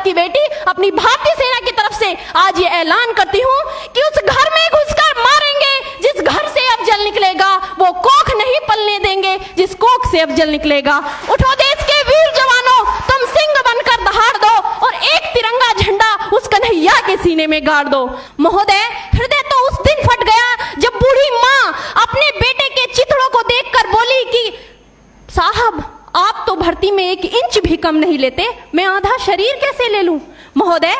की बेटी अपनी भारतीय सेना की तरफ से आज ये ऐलान करती हूँ कि उस घर में घुसकर मारेंगे जिस घर से अफजल निकलेगा, वो कोख नहीं पलने देंगे जिस कोख से अफजल निकलेगा। उठो देश के वीर जवानों, तुम सिंह बनकर दहाड़ दो और एक तिरंगा झंडा उस कन्हैया के सीने में गाड़ दो। महोदय, हृदय तो उस दिन फट गया जब बूढ़ी माँ अपने बेटे के चिथड़ों को देखकर बोली कि साहब, आप तो भर्ती में 1 इंच भी कम नहीं लेते, मैं आधा शरीर कैसे ले लूं। महोदय,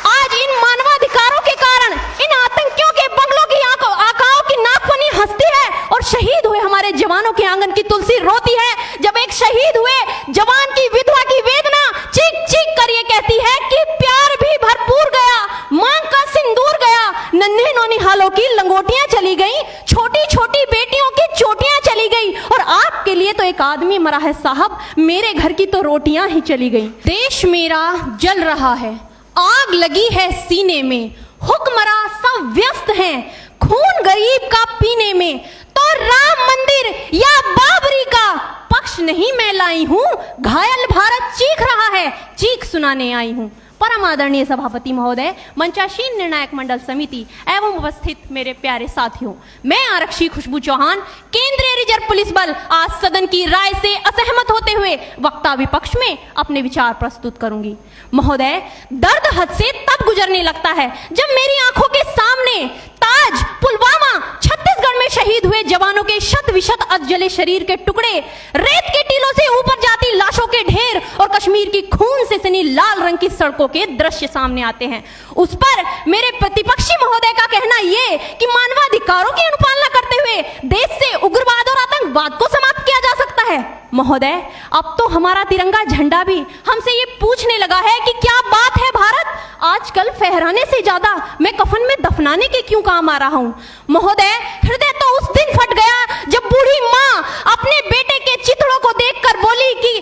आज इन मानवाधिकारों के कारण इन आतंकियों के बंगलों की आकाओं की नाकफनी हंसती है और शहीद हुए हमारे जवानों के आंगन की तुलसी रोती है। जब एक शहीद हुए जवान की विधवा की वेदना चीख चीख कर ये कहती है कि प्यार भी भरपूर गया, मांग का सिंदूर गया, नन्हे नौनिहालों की लंगोटियां चली गई, छोटी छोटी बेटियों की चोटियां चली गई और आपके लिए तो एक आदमी मरा है साहब, मेरे घर की तो रोटियां ही चली गई। देश मेरा जल रहा है, आग लगी है सीने में, हुक्मरां सब व्यस्त हैं खून गरीब का पीने में, तो राम मंदिर या बाबरी का पक्ष नहीं मैं लाई हूं, घायल भारत चीख रहा है, चीख सुनाने आई हूं। परम आदरणीय सभापति महोदय, मंचासीन निर्णायक मंडल समिति एवं उपस्थित मेरे प्यारे साथियों, मैं आरक्षी खुशबू चौहान, केंद्रीय रिजर्व पुलिस बल, आज सदन की राय से असहमत होते हुए वक्ता विपक्ष में अपने विचार प्रस्तुत करूंगी। महोदय, दर्द हद से तब गुजरने लगता है जब मेरी आंखों के सामने ताज, पुलवामा, छत्तीसगढ़ में शहीद हुए जवानों के शत विशत अधजले शरीर के टुकड़े, रेत के टीलों से ऊपर जाती लाशों के ढेर और कश्मीर की खून से सनी लाल रंग की सड़कों के दृश्य सामने आते हैं। उस पर मेरे प्रतिपक्षी महोदय का कहना ये कि मानवाधिकारों की अनुपालना करते हुए देश से उग्रवाद और आतंकवाद को समाप्त किया जा सकता है। महोदय, अब तो हमारा तिरंगा झंडा भी हमसे ये पूछने लगा है कि क्या बात है भारत, आजकल फहराने से ज्यादा मैं कफन में दफनाने के क्यों काम आ रहा हूं। महोदय, हृदय तो उस दिन फट गया जब बूढ़ी माँ अपने बेटे के चिथड़ों को देखकर बोली कि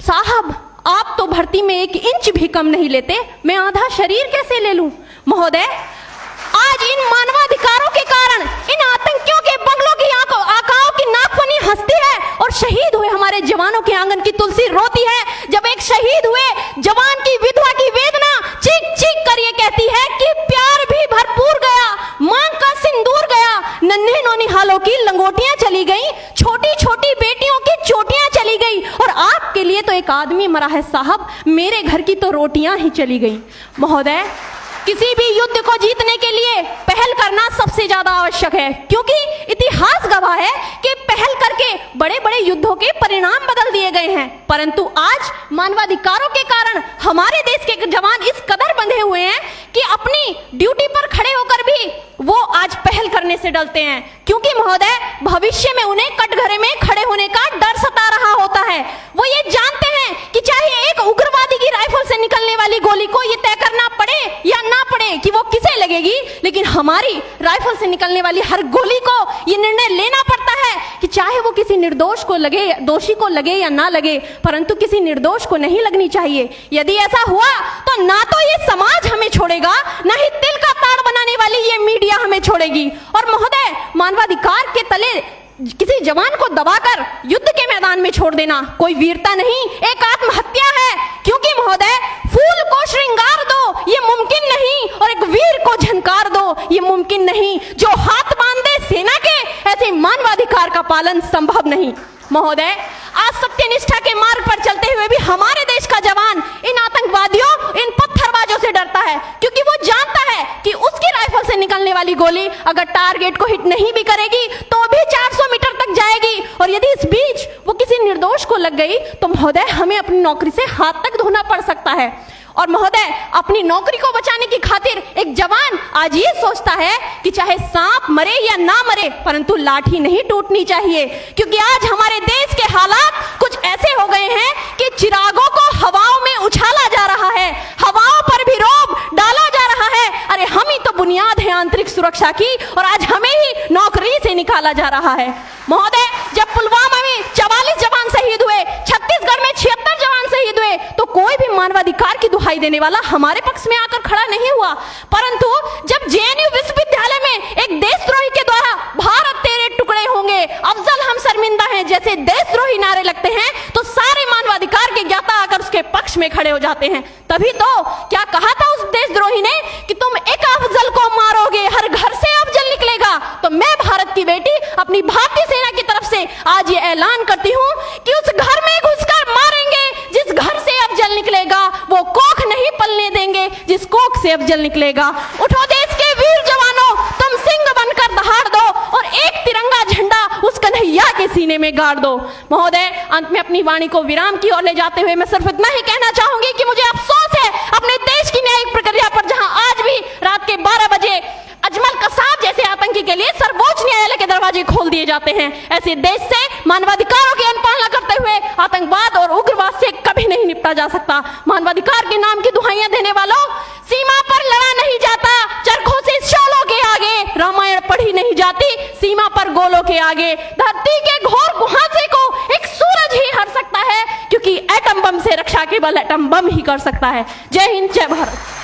साहब, आप तो भर्ती में 1 इंच भी कम नहीं लेते, मैं आधा शरीर कैसे ले लूं। महोदय, आज इन मानवाधिकारों के कारण इन आतंकियों के बंगलों की आकाओं की नाकफनी हंसती है और शहीद हुए हमारे जवानों के आंगन की तुलसी रोती है। जब एक शहीद हुए जवान की विधवा की वेदना चीख चीख कर ये कहती है कि प्यार भी भरपूर गया, मांग का सिंदूर गया, नन्हे नौनिहालों की लंगोटियां चली गई, छोटी छोटी बेटियों की चोटियां चली गई और आपके लिए तो एक आदमी मरा है साहब, मेरे घर की तो रोटियां ही चली गई। महोदय, किसी भी युद्ध को जीतने के लिए पहल करना सबसे ज्यादा आवश्यक है, क्योंकि इतिहास गवाह है कि पहल करके बड़े बड़े युद्धों के परिणाम बदल दिए गए हैं। परंतु आज मानवाधिकारों के कारण हमारे देश के जवान इस कदर बंधे हुए हैं कि अपनी ड्यूटी पर खड़े होकर भी वो आज पहल करने से डरते हैं, क्योंकि महोदय, भविष्य में उन्हें कटघरे में खड़े होने का डर सता रहा होता है। वो ये जानते हैं कि चाहे एक उग्रवादी की राइफल से निकलने वाली गोली को ये तय करना पड़े या ना पड़े कि वो किसे लगेगी, लेकिन हमारी राइफल से निकलने वाली हर गोली को ये निर्णय लेना पड़ता है कि चाहे वो किसी निर्दोष को लगे, दोषी को लगे या ना लगे, परंतु किसी निर्दोष को नहीं लगनी चाहिए। यदि ऐसा हुआ तो ना तो ये समाज हमें छोड़ेगा, ना ही तिल का ताड़ बनाने वाली ये मीडिया हमें छोड़ेगी। और महोदय, मानवाधिकार के तले किसी जवान को दबाकर युद्ध के मैदान में छोड़ देना कोई वीरता नहीं, एक आत्महत्या है। क्योंकि महोदय, फूल को श्रृंगार दो ये मुमकिन नहीं और एक वीर को झनकार दो ये मुमकिन नहीं। जो हाथ बांध दे सेना के, ऐसे मानवाधिकार का पालन संभव नहीं। महोदय, आज सत्यनिष्ठा के मार्ग पर चलते हुए भी हमारे देश का जवान इन आतंकवादियों, इन पत्थरबाजों से डरता है, क्योंकि वो जानता है कि उसकी राइफल से निकलने वाली गोली अगर टारगेट को हिट नहीं भी करेगी तो भी 400 मीटर तक जाएगी, और यदि इस बीच वो किसी निर्दोष को लग गई तो महोदय, हमें अपनी नौकरी से हाथ तक धोना पड़ सकता है। और महोदय, अपनी नौकरी को बचाने की खातिर एक जवान आज ये सोचता है कि चाहे सांप मरे या ना मरे, परंतु लाठी नहीं टूटनी चाहिए, क्योंकि आज हमारे देश के हालात कुछ ऐसे हो गए हैं कि चिरागों को हवाओं में उछाला जा रहा है, हवाओं पर भी रोब डाला जा रहा है। अरे हम ही तो बुनियाद है आंतरिक सुरक्षा की, और आज हमें ही नौकरी से निकाला जा रहा है। महोदय, जब पुलवामा में 44 जवान शहीद हुए, छत्तीसगढ़ में 76 जवान शहीद हुए, तो कोई भी मानवाधिकार की दुहाई देने वाला हमारे पक्ष में आकर खड़ा नहीं हुआ। परंतु जब जेएनयू विश्वविद्यालय में एक देशद्रोही के द्वारा भारत तेरे टुकड़े होंगे, अफजल हम शर्मिंदा हैं जैसे देशद्रोही नारे लगते हैं, तो सारे मानवाधिकार के ज्ञाता आकर उसके पक्ष पक्ष में खड़े हो जाते हैं। तभी तो क्या कहा था उस देशद्रोही ने कि तुम एक अफजल को मारोगे, हर घर से अफजल निकलेगा। तो मैं भारत की बेटी अपनी भारतीय सेना की तरफ से आज ये ऐलान करती हूँ कि उस घर में घुसकर मारेंगे जिस घर से अफजल निकलेगा, वो कोख नहीं पलने देंगे जिस कोख से अफजल निकलेगा। उठो देश के वीर जवानों, तुम सिंह बनकर दहाड़ दो और एक तिरंगा झंडा उस कन्हैया के सीने में गाड़ दो। महोदय, अंत में अपनी वाणी को विराम की ओर ले जाते हुए मैं सिर्फ इतना ही कहना चाहूंगी कि मुझे अफसोस है अपने देश की न्यायिक प्रक्रिया पर, जहां आज भी रात के 12 बजे अजमल कसाब जैसे आतंकी के लिए सर्वोच्च न्यायालय के दरवाजे खोल दिए जाते हैं। ऐसे देश से मानवाधिकारों की अनपालना करते हुए आतंकवाद और उग्रवाद से कभी नहीं निपटा जा सकता। मानवाधिकार के नाम की दुहाइयां देने वालों, सीमा पर लड़ा नहीं जाता चरखों से शोलों के आगे, रामायण पढ़ी नहीं जाती सीमा पर गोलों के आगे। धरती के घोर कुहासे को एक सूरज ही हर सकता है, क्योंकि एटम बम से रक्षा केवल एटम बम ही कर सकता है। जय हिंद, जय भारत।